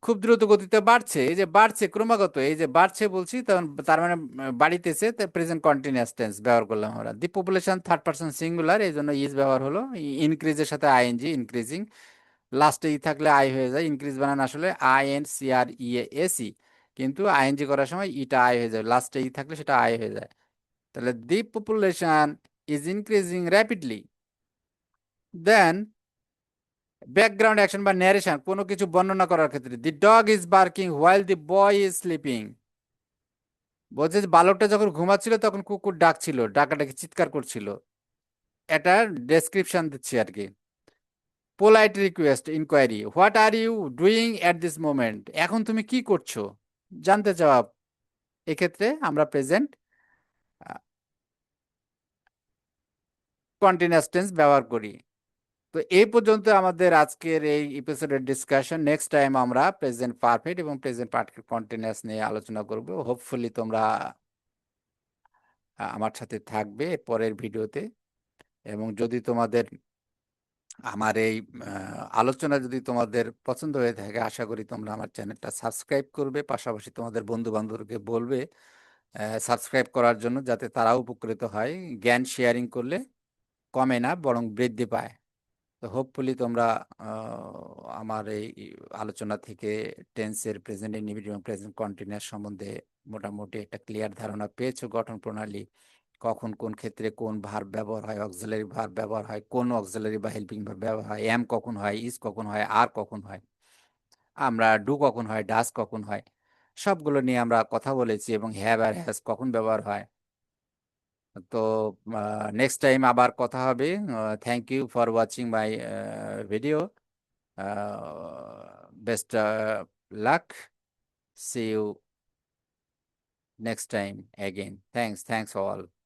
খুব দ্রুত গতিতে বাড়ছে, এই যে বাড়ছে ক্রমাগত, এই যে বাড়ছে বলছি, তখন তার মানে বাড়িতেছে, প্রেজেন্ট কন্টিনিউয়াস টেন্স ব্যবহার করলাম আমরা। দি পপুলেশন থার্ড পারসন সিঙ্গুলার, এই জন্য ইজ ব্যবহার হলো। ইনক্রিজের সাথে আইএনজি, ইনক্রিজিং, লাস্টে ই থাকলে আই হয়ে যায়। ইনক্রিজ বানান আসলে INCREASE, কিন্তু আইএনজি করার সময় ইটা আই হয়ে যায়, লাস্টে ই থাকলে সেটা আই হয়ে যায়। তাহলে the population is increasing rapidly. Then background action বা ন্যারেশন, কোনো কিছু বর্ণনা করার ক্ষেত্রে, the dog is barking while the boy is sleeping, বলছে যে বালকটা যখন ঘুমাচ্ছিল তখন কুকুর ডাকছিল, ডাকাডাকি চিৎকার করছিল, এটা ডেসক্রিপশন দিচ্ছি আর কি। Polite request inquiry, what are you doing at this moment, এখন তুমি কি করছো, জানতে চাওয়া, এক্ষেত্রে আমরা প্রেজেন্ট কন্টিনিউয়াস টেন্স ব্যবহার করি। তো এই পর্যন্ত আমাদের আজকের এই এপিসোডের ডিসকাশন। নেক্সট টাইম আমরা প্রেজেন্ট পারফেক্ট এবং প্রেজেন্ট পারফেক্ট কন্টিনিউয়াস নিয়ে আলোচনা করব। হোপফুলি তোমরা আমার সাথে থাকবে পরের ভিডিওতে, এবং যদি তোমাদের আমার এই আলোচনা যদি তোমাদের পছন্দ হয়ে থাকে, আশা করি তোমরা আমার চ্যানেলটা সাবস্ক্রাইব করবে, পাশাপাশি তোমাদের বন্ধু বান্ধবকে বলবে সাবস্ক্রাইব করার জন্য, যাতে তারাও উপকৃত হয়। জ্ঞান শেয়ারিং করলে কমে না, বরং বৃদ্ধি পায়। তো হোপফুলি তোমরা আমার এই আলোচনা থেকে টেন্সের প্রেজেন্ট ইনডিফিনিট এবং প্রেজেন্ট কন্টিনিউয়াস সম্বন্ধে মোটামুটি একটা ক্লিয়ার ধারণা পেয়েছো, গঠন প্রণালী, কখন কোন ক্ষেত্রে কোন ভার্ব ব্যবহার হয়, অক্সিলারি ভার্ব ব্যবহার হয়, কোন অক্সিলারি বা হেল্পিং ভার্ব ব্যবহার হয়, এম কখন হয়, ইজ কখন হয়, আর কখন হয়, আমরা ডু কখন হয়, ডাস কখন হয়, সবগুলো নিয়ে আমরা কথা বলেছি, এবং হ্যাভ আর হ্যাজ কখন ব্যবহার হয়। তো নেক্সট টাইম আবার কথা হবে। Thank you for watching my video. Best luck. See you next time again. Thanks all.